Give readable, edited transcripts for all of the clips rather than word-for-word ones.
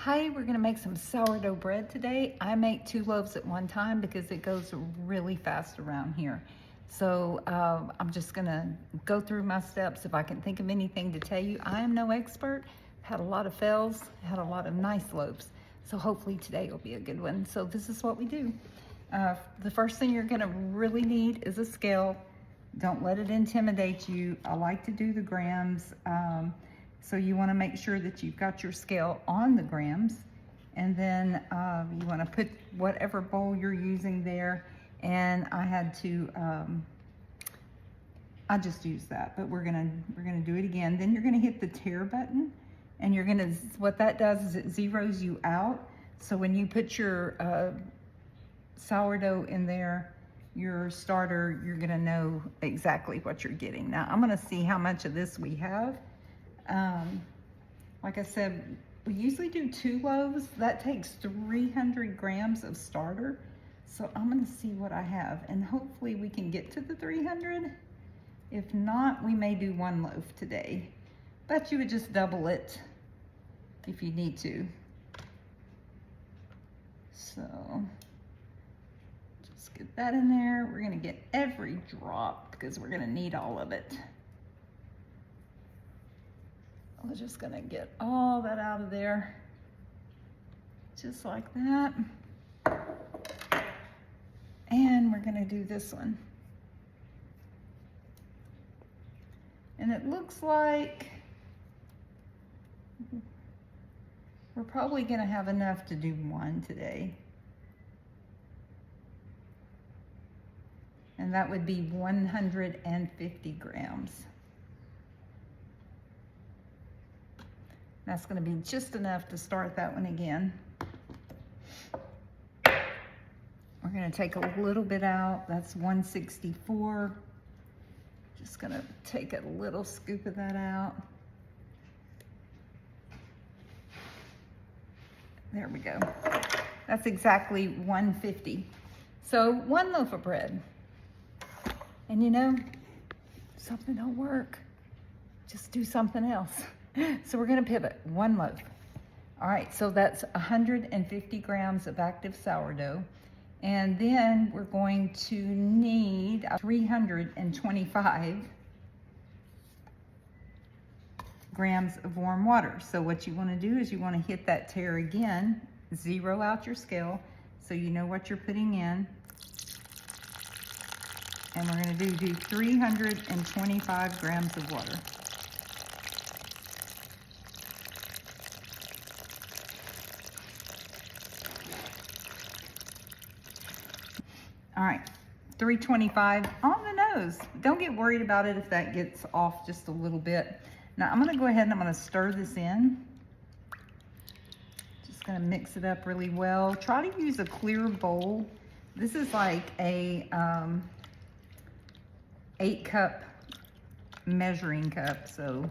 Hi, we're gonna make some sourdough bread today. I make 2 loaves at one time because it goes really fast around here. So I'm just gonna go through my steps. If I can think of anything to tell you, I am no expert. Had a lot of fails, had a lot of nice loaves. So hopefully today will be a good one. So this is what we do. The first thing you're gonna really need is a scale. Don't let it intimidate you. I like to do the grams. So you want to make sure that you've got your scale on the grams, and then you want to put whatever bowl you're using there. And I had to, I just used that, but we're gonna do it again. Then you're gonna hit the tare button, and you're gonna, what that does is it zeroes you out. So when you put your sourdough in there, your starter, you're gonna know exactly what you're getting. Now I'm gonna see how much of this we have. Like I said, we usually do 2 loaves. That takes 300 grams of starter. So I'm gonna see what I have, and hopefully we can get to the 300. If not, we may do 1 loaf today, but you would just double it if you need to. So just get that in there. We're gonna get every drop because we're gonna need all of it. We're just gonna get all that out of there, just like that. And we're gonna do this one. And it looks like we're probably gonna have enough to do 1 today. And that would be 150 grams. That's gonna be just enough to start that one again. We're gonna take a little bit out. That's 164. Just gonna take a little scoop of that out. There we go. That's exactly 150. So 1 loaf of bread. And you know, if something don't work, just do something else. So we're gonna pivot 1 loaf. All right, so that's 150 grams of active sourdough. And then we're going to need 325 grams of warm water. So what you wanna do is you wanna hit that tare again, zero out your scale so you know what you're putting in. And we're gonna do 325 grams of water. All right, 325 on the nose. Don't get worried about it if that gets off just a little bit. Now I'm gonna go ahead and I'm gonna stir this in. Just gonna mix it up really well. Try to use a clear bowl. This is like a 8-cup measuring cup, so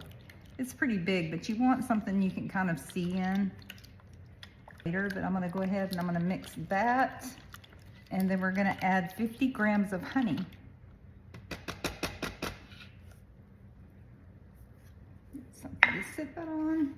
it's pretty big, but you want something you can kind of see in later. But I'm gonna go ahead and I'm gonna mix that. And then we're gonna add 50 grams of honey. Something to sit that on.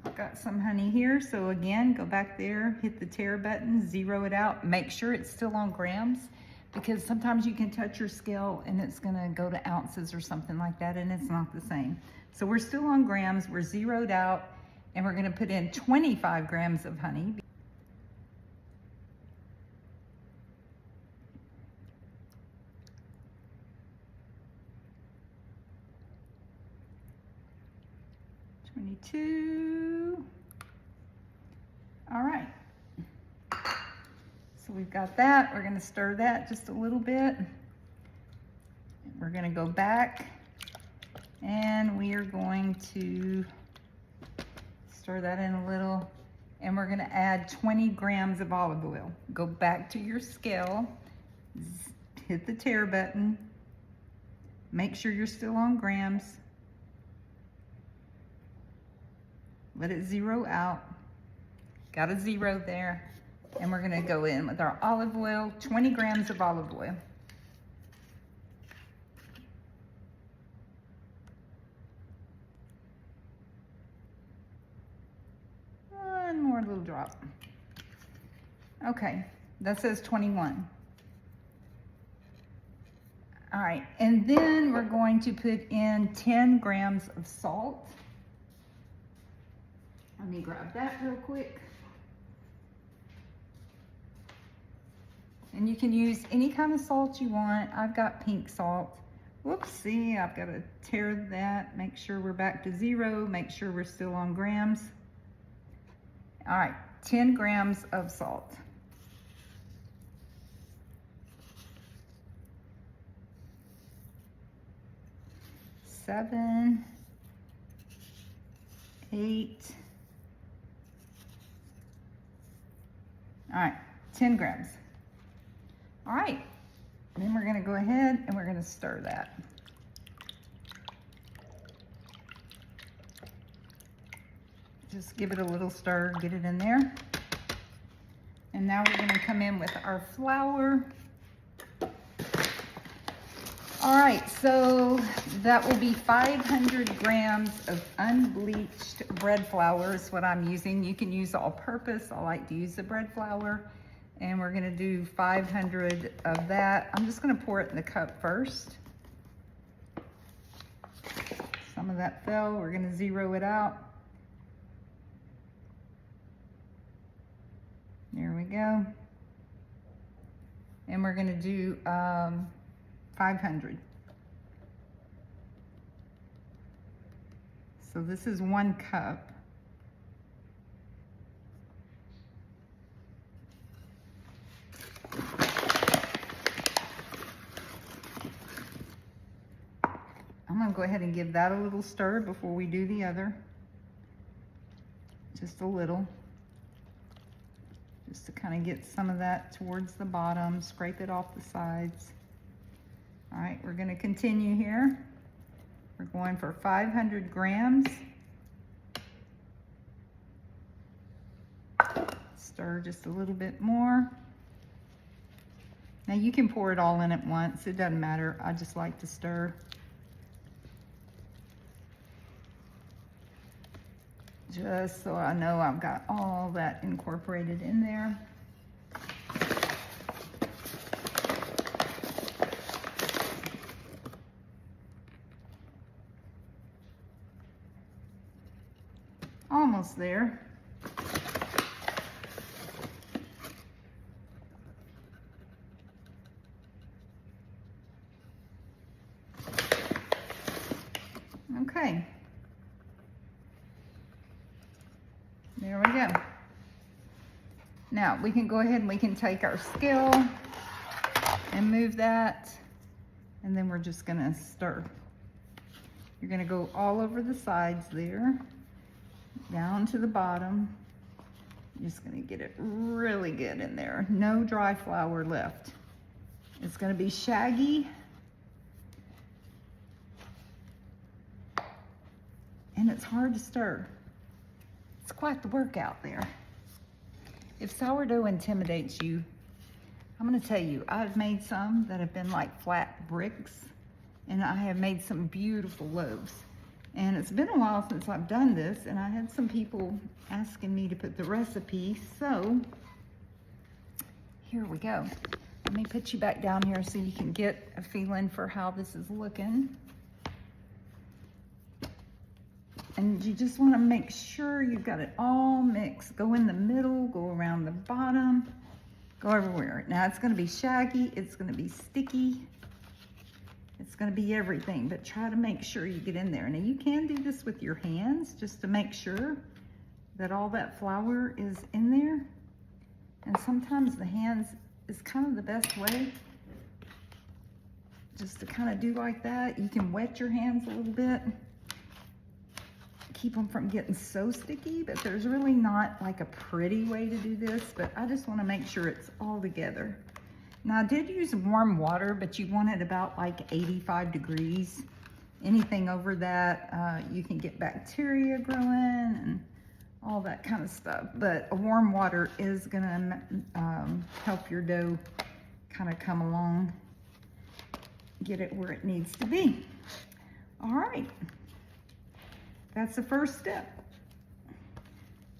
I've got some honey here, so again, go back there, hit the tare button, zero it out. Make sure it's still on grams, because sometimes you can touch your scale and it's gonna go to ounces or something like that, and it's not the same. So we're still on grams, we're zeroed out, and we're gonna put in 25 grams of honey. All right, so we've got that. We're gonna stir that just a little bit. We're gonna go back and we are going to stir that in a little, and we're gonna add 20 grams of olive oil. Go back to your scale, hit the tare button, make sure you're still on grams. Let it zero out. Got a 0 there. And we're gonna go in with our olive oil, 20 grams of olive oil. more little drop. Okay, that says 21. All right, and then we're going to put in 10 grams of salt. Let me grab that real quick. And you can use any kind of salt you want. I've got pink salt. Whoops, see, I've got to tear that, make sure we're back to 0, make sure we're still on grams. All right, 10 grams of salt. Seven, 8. All right, 10 grams. All right, then we're gonna go ahead and we're gonna stir that. Just give it a little stir, get it in there. And now we're gonna come in with our flour. All right, so that will be 500 grams of unbleached bread flour is what I'm using. You can use all-purpose. I like to use the bread flour. And we're gonna do 500 of that. I'm just gonna pour it in the cup first. Some of that fell, we're gonna 0 it out. There we go. And we're gonna do 500. So this is 1 cup. I'm gonna go ahead and give that a little stir before we do the other. Just a little. Just to kind of get some of that towards the bottom, scrape it off the sides. All right, we're gonna continue here. We're going for 500 grams. Stir just a little bit more. Now you can pour it all in at once, it doesn't matter. I just like to stir. Just so I know I've got all that incorporated in there. Almost there. Okay. There we go. Now we can go ahead and we can take our scale and move that, and then we're just gonna stir. You're gonna go all over the sides there, down to the bottom. You're just gonna get it really good in there. No dry flour left. It's gonna be shaggy. And it's hard to stir. It's quite the workout there. If sourdough intimidates you, I'm gonna tell you, I've made some that have been like flat bricks, and I have made some beautiful loaves. And it's been a while since I've done this, and I had some people asking me to put the recipe, so here we go. Let me put you back down here so you can get a feeling for how this is looking. And you just want to make sure you've got it all mixed. Go in the middle, go around the bottom, go everywhere. Now it's going to be shaggy, it's going to be sticky, it's going to be everything, but try to make sure you get in there. Now you can do this with your hands just to make sure that all that flour is in there. And sometimes the hands is kind of the best way, just to kind of do like that. You can wet your hands a little bit. Keep them from getting so sticky, but there's really not like a pretty way to do this, but I just want to make sure it's all together. Now I did use warm water, but you want it about like 85 degrees. Anything over that, you can get bacteria growing and all that kind of stuff, but a warm water is gonna help your dough kind of come along, get it where it needs to be. All right. That's the first step.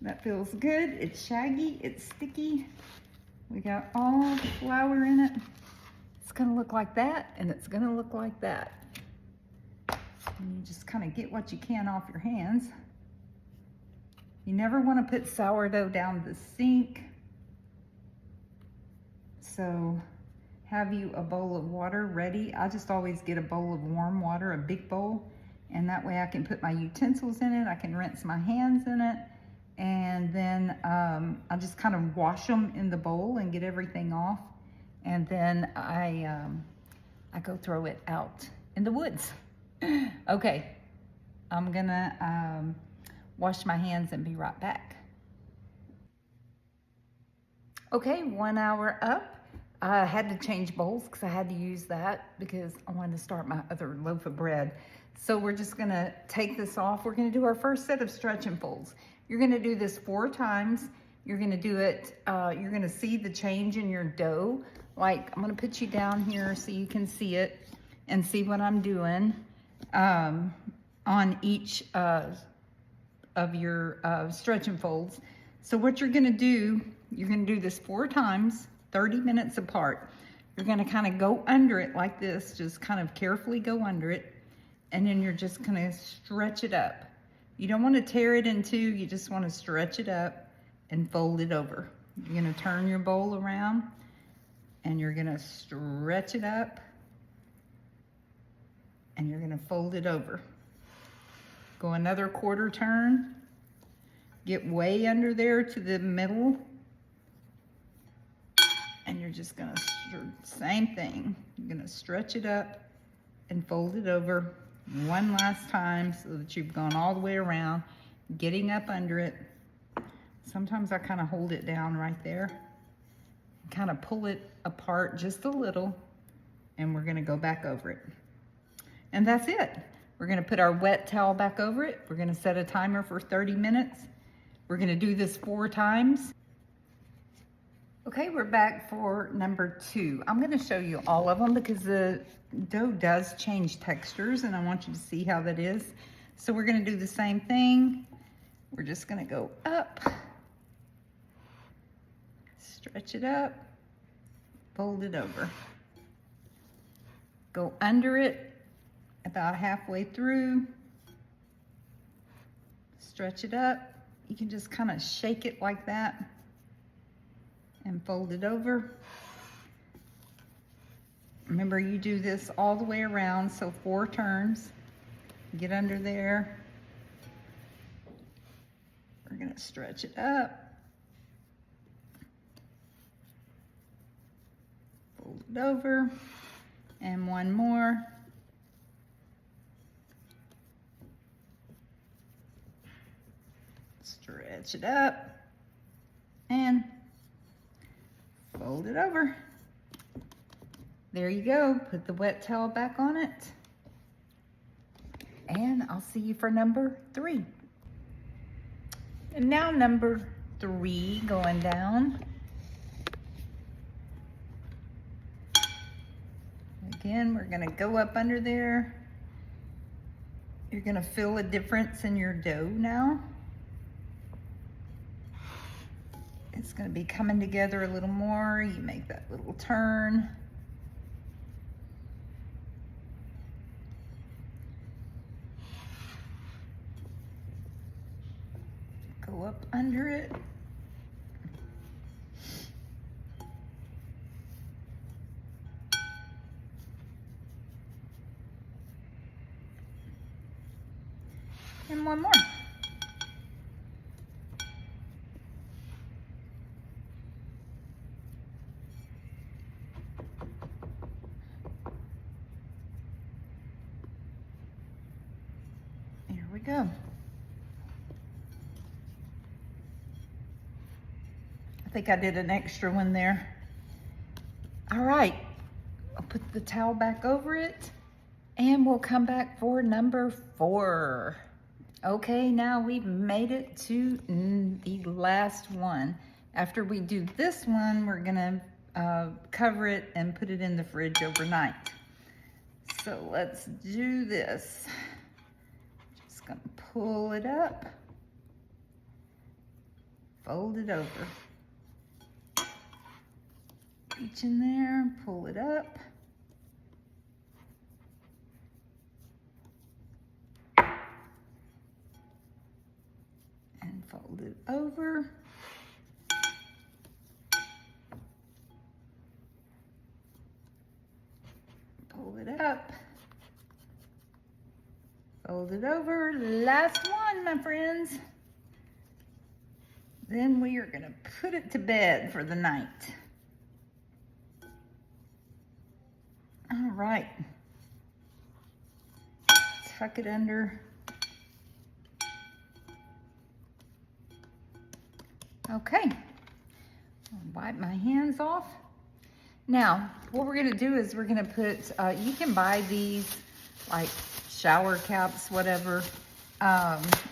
That feels good. It's shaggy, it's sticky. We got all the flour in it. It's gonna look like that, and it's gonna look like that. And you just kind of get what you can off your hands. You never want to put sourdough down the sink. So have you a bowl of water ready. I just always get a bowl of warm water, a big bowl, and that way I can put my utensils in it. I can rinse my hands in it, and then I just kind of wash them in the bowl and get everything off, and then I go throw it out in the woods. Okay, I'm gonna wash my hands and be right back. Okay, 1 hour up. I had to change bowls because I had to use that because I wanted to start my other loaf of bread. So we're just gonna take this off. We're gonna do our first set of stretch and folds. You're gonna do this 4 times. You're gonna do it, you're gonna see the change in your dough. Like, I'm gonna put you down here so you can see it and see what I'm doing on each of your stretch and folds. So what you're gonna do, you're gonna do this 4 times, 30 minutes apart. You're gonna kind of go under it like this, just kind of carefully go under it, and then you're just gonna stretch it up. You don't wanna tear it in two, you just wanna stretch it up and fold it over. You're gonna turn your bowl around and you're gonna stretch it up and you're gonna fold it over. Go another quarter turn, get way under there to the middle, and you're just gonna, same thing. You're gonna stretch it up and fold it over one last time so that you've gone all the way around, getting up under it. Sometimes I kind of hold it down right there, kind of pull it apart just a little, and we're gonna go back over it. And that's it. We're gonna put our wet towel back over it. We're gonna set a timer for 30 minutes. We're gonna do this 4 times. Okay, we're back for number 2. I'm gonna show you all of them because the dough does change textures and I want you to see how that is. So we're gonna do the same thing. We're just gonna go up, stretch it up, fold it over. Go under it about halfway through, stretch it up. You can just kind of shake it like that and fold it over. Remember, you do this all the way around, so 4 turns. Get under there. We're gonna stretch it up. Fold it over. And one more. Stretch it up. And fold it over. There you go. Put the wet towel back on it. And I'll see you for number 3. And now number 3 going down. Again, we're gonna go up under there. You're gonna feel a difference in your dough now. It's gonna be coming together a little more. You make that little turn. Go up under it. And one more. Here we go. I think I did an extra one there. All right, I'll put the towel back over it and we'll come back for number 4. Okay, now we've made it to the last one. After we do this one, we're gonna cover it and put it in the fridge overnight. So let's do this. Just gonna pull it up. fold it over. Reach in there, pull it up. And fold it over. Pull it up. Fold it over. Last one, my friends. Then we are gonna put it to bed for the night. All right. Tuck it under. Okay. I'll wipe my hands off. Now, what we're gonna do is we're gonna put, you can buy these like shower caps, whatever.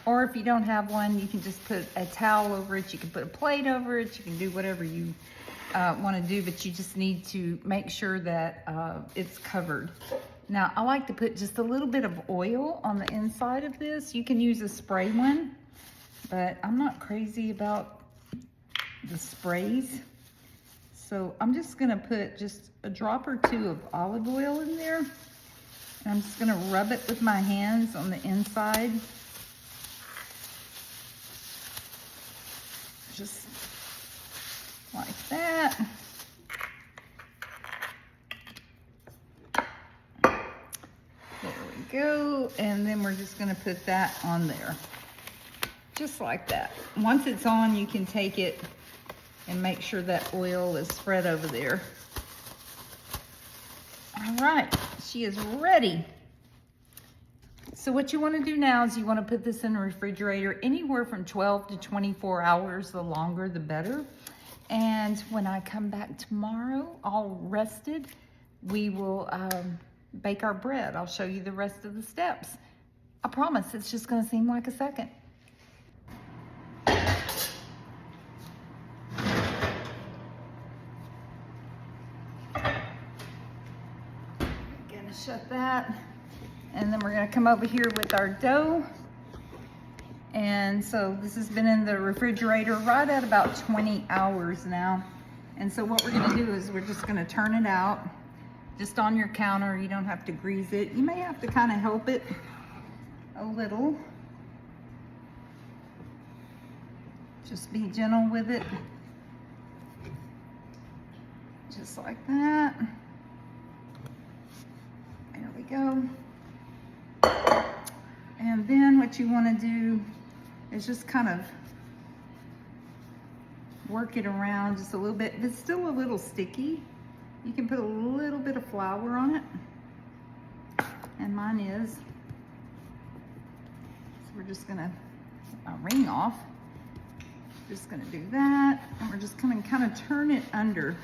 Or if you don't have one, you can just put a towel over it. You can put a plate over it. You can do whatever you want to do, but you just need to make sure that it's covered. Now, I like to put just a little bit of oil on the inside of this. You can use a spray one, but I'm not crazy about the sprays. So I'm just gonna put just a drop or two of olive oil in there. And I'm just gonna rub it with my hands on the inside. Just like that. There we go. And then we're just gonna put that on there. Just like that. Once it's on, you can take it and make sure that oil is spread over there. All right, she is ready. So what you want to do now is you want to put this in the refrigerator anywhere from 12 to 24 hours. The longer, the better. And when I come back tomorrow, all rested, we will bake our bread. I'll show you the rest of the steps. I promise it's just going to seem like a second. Shut that, and then we're going to come over here with our dough. And so this has been in the refrigerator right at about 20 hours now. And so what we're going to do is we're just going to turn it out just on your counter. You don't have to grease it. You may have to kind of help it a little. Just be gentle with it, just like that. There we go. And then what you want to do is just kind of work it around just a little bit. If it's still a little sticky, you can put a little bit of flour on it. And mine is. So we're just gonna get my ring off. Just gonna do that. And we're just gonna kind of turn it under.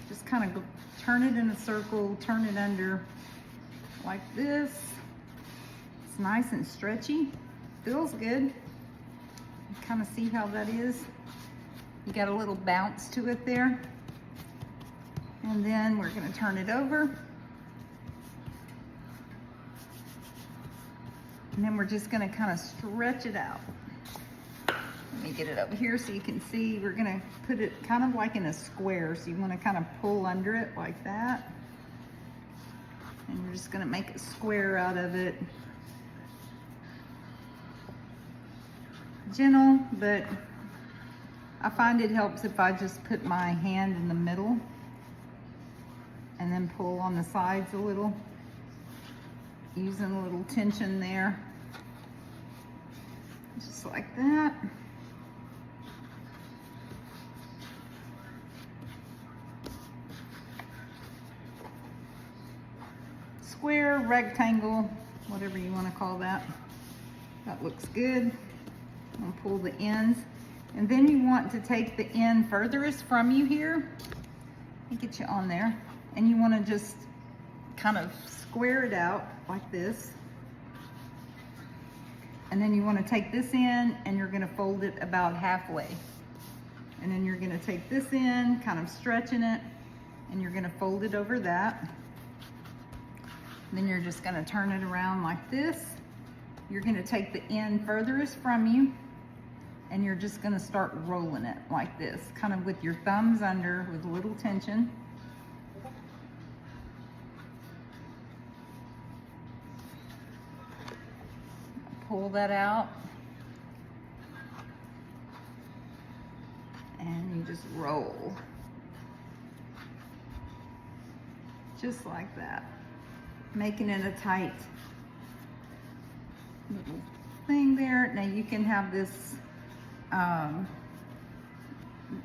Just kind of turn it in a circle, turn it under like this. It's nice and stretchy. Feels good. You kind of see how that is. You got a little bounce to it there. And then we're gonna turn it over. And then we're just gonna kind of stretch it out. Let me get it over here so you can see. We're gonna put it kind of like in a square. So you wanna kind of pull under it like that. And you're just gonna make a square out of it. Gentle, but I find it helps if I just put my hand in the middle and then pull on the sides a little, using a little tension there. Just like that. Square, rectangle, whatever you want to call that. That looks good. I'll pull the ends. And then you want to take the end furthest from you here. Let me get you on there. And you want to just kind of square it out like this. And then you want to take this in and you're going to fold it about halfway. And then you're going to take this in, kind of stretching it, and you're going to fold it over that. Then you're just going to turn it around like this. You're going to take the end furthest from you and you're just gonna start rolling it like this, kind of with your thumbs under with a little tension. Pull that out. And you just roll. Just like that. Making it a tight little thing there. Now you can have this,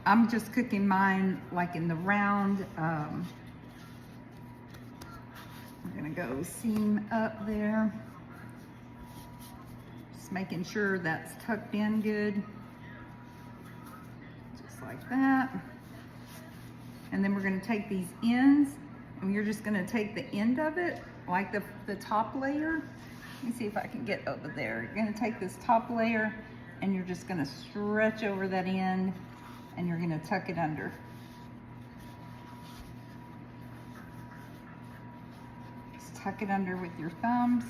I'm just cooking mine like in the round. I'm gonna go seam up there. Just making sure that's tucked in good. Just like that. And then we're gonna take these ends and you're just gonna take the end of it, like the top layer. Let me see if I can get over there. You're gonna take this top layer and you're just gonna stretch over that end and you're gonna tuck it under. Just tuck it under with your thumbs.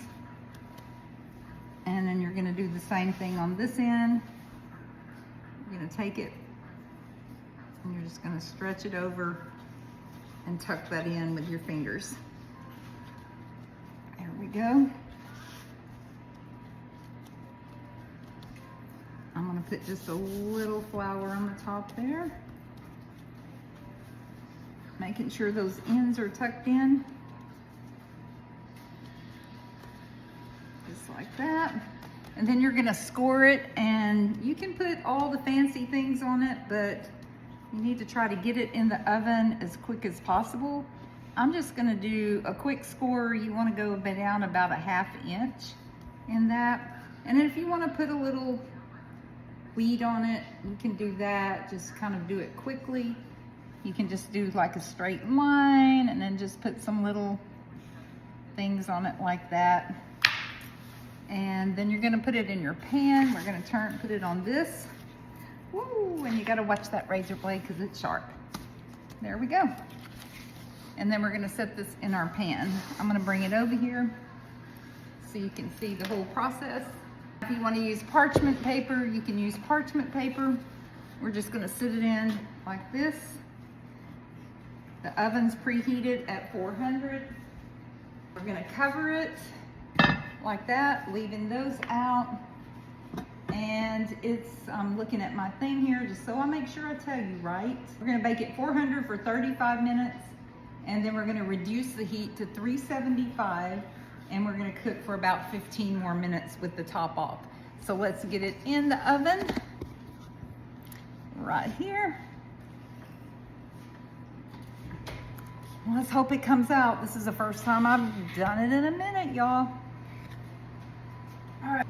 And then you're gonna do the same thing on this end. You're gonna take it and you're just gonna stretch it over and tuck that in with your fingers. There we go. I'm gonna put just a little flour on the top there. Making sure those ends are tucked in. Just like that. And then you're gonna score it, and you can put all the fancy things on it, but you need to try to get it in the oven as quick as possible. I'm just gonna do a quick score. You wanna go down about a 1/2 inch in that. And if you wanna put a little weed on it, you can do that. Just kind of do it quickly. You can just do like a straight line and then just put some little things on it like that. And then you're gonna put it in your pan. We're gonna put it on this. Woo, and you gotta watch that razor blade because it's sharp. There we go. And then we're gonna set this in our pan. I'm gonna bring it over here so you can see the whole process. If you wanna use parchment paper, you can use parchment paper. We're just gonna sit it in like this. The oven's preheated at 400. We're gonna cover it like that, leaving those out. And I'm looking at my thing here just so I make sure I tell you right. We're gonna bake it 400 for 35 minutes, and then we're gonna reduce the heat to 375, and we're gonna cook for about 15 more minutes with the top off. So let's get it in the oven right here. Let's hope it comes out. This is the first time I've done it in a minute, y'all. All right.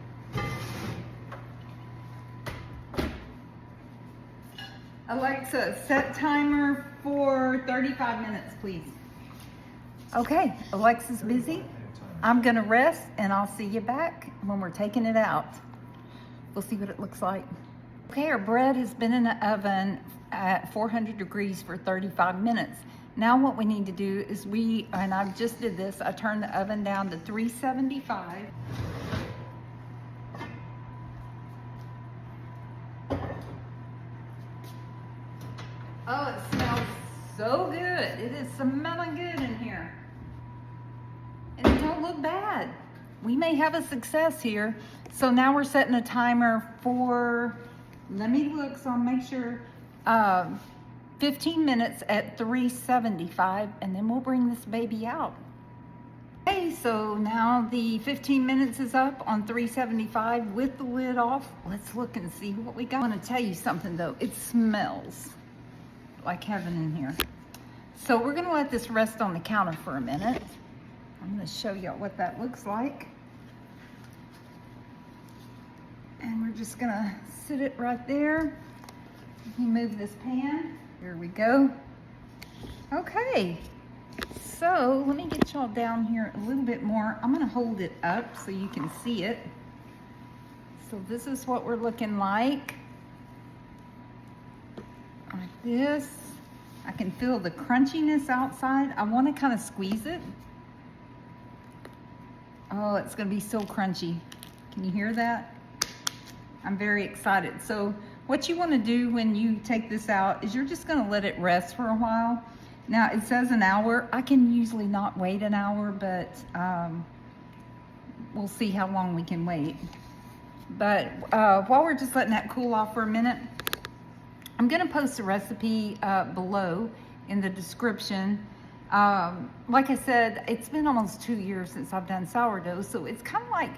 Alexa, set timer for 35 minutes, please. Okay, Alexa's busy. I'm gonna rest and I'll see you back when we're taking it out. We'll see what it looks like. Okay, our bread has been in the oven at 400 degrees for 35 minutes. Now what we need to do is and I just did this, I turned the oven down to 375. Oh, it smells so good. It is smelling good in here. And it don't look bad. We may have a success here. So now we're setting a timer for, let me look so I'll make sure, 15 minutes at 375, and then we'll bring this baby out. Okay, so now the 15 minutes is up on 375 with the lid off. Let's look and see what we got. I want to tell you something though. It smells like heaven in here. So we're gonna let this rest on the counter for a minute. I'm gonna show you what that looks like. And we're just gonna sit it right there. You move this pan. Here we go. Okay, so let me get y'all down here a little bit more. I'm gonna hold it up so you can see it. So this is what we're looking like this. I can feel the crunchiness outside. I want to kind of squeeze it. Oh, it's gonna be so crunchy. Can you hear that? I'm very excited. So what you want to do when you take this out is you're just going to let it rest for a while. Now it says an hour. I can usually not wait an hour, but we'll see how long we can wait. But while we're just letting that cool off for a minute, I'm going to post a recipe below in the description. Like I said, it's been almost 2 years since I've done sourdough, so it's kind of like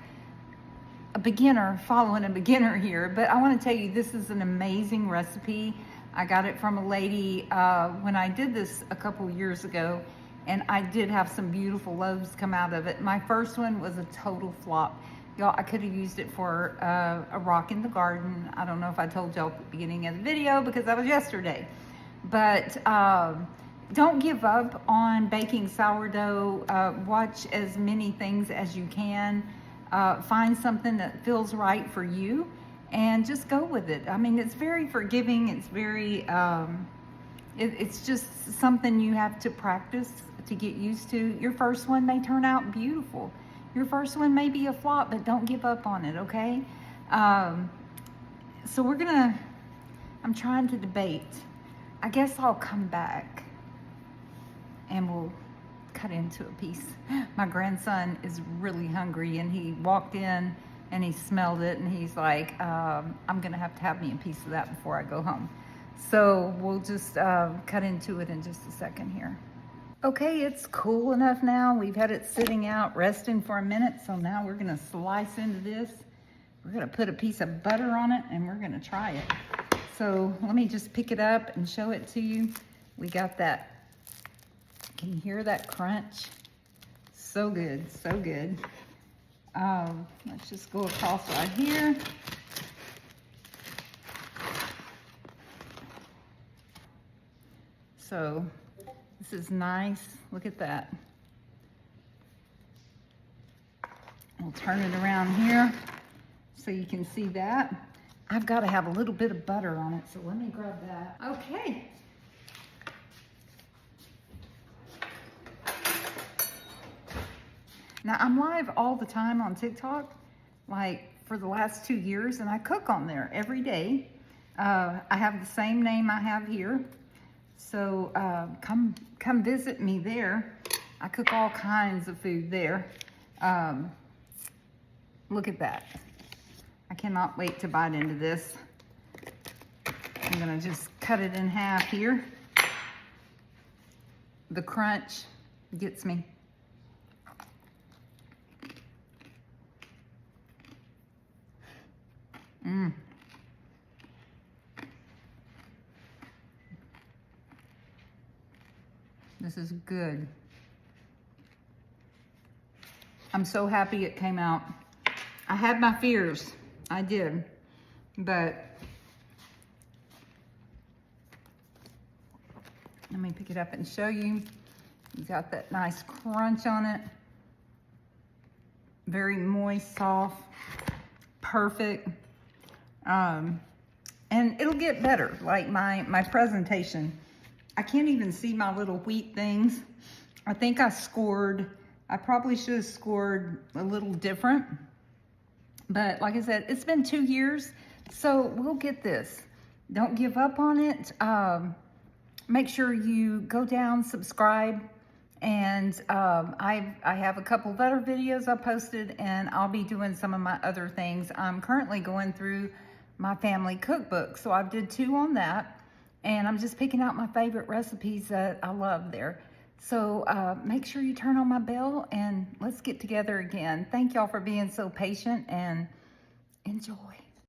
a beginner following a beginner here. But I want to tell you, this is an amazing recipe. I got it from a lady when I did this a couple years ago, and I did have some beautiful loaves come out of it. My first one was a total flop. Y'all, I could have used it for a rock in the garden. I don't know if I told y'all at the beginning of the video because that was yesterday. But don't give up on baking sourdough. Watch as many things as you can. Find something that feels right for you and just go with it. I mean, it's very forgiving. It's very, it's just something you have to practice to get used to. Your first one may turn out beautiful. Your first one may be a flop, but don't give up on it, okay? So I'm trying to debate. I guess I'll come back and we'll cut into a piece. My grandson is really hungry, and he walked in and he smelled it, and he's like, I'm gonna have to have me a piece of that before I go home. So we'll just cut into it in just a second here. Okay, it's cool enough now. We've had it sitting out, resting for a minute. So now we're gonna slice into this. We're gonna put a piece of butter on it, and we're gonna try it. So let me just pick it up and show it to you. We got that. Can you hear that crunch? So good, so good. Let's just go across right here. So this is nice. Look at that. We'll turn it around here so you can see that. I've got to have a little bit of butter on it, so let me grab that. Okay. Now, I'm live all the time on TikTok, like for the last 2 years, and I cook on there every day. I have the same name I have here. So come visit me there. I cook all kinds of food there. Look at that. I cannot wait to bite into this. I'm gonna just cut it in half here. The crunch gets me. This is good. I'm so happy it came out. I had my fears, I did, but let me pick it up and show you. You got that nice crunch on it. Very moist, soft, perfect. And it'll get better, like my presentation. I can't even see my little wheat things. I think I probably should have scored a little different. But like I said, it's been 2 years, so we'll get this. Don't give up on it. Make sure you go down, subscribe, and I have a couple of other videos I posted, and I'll be doing some of my other things. I'm currently going through my family cookbook, so I did 2 on that, and I'm just picking out my favorite recipes that I love there. So make sure you turn on my bell, and let's get together again. Thank y'all for being so patient, and enjoy.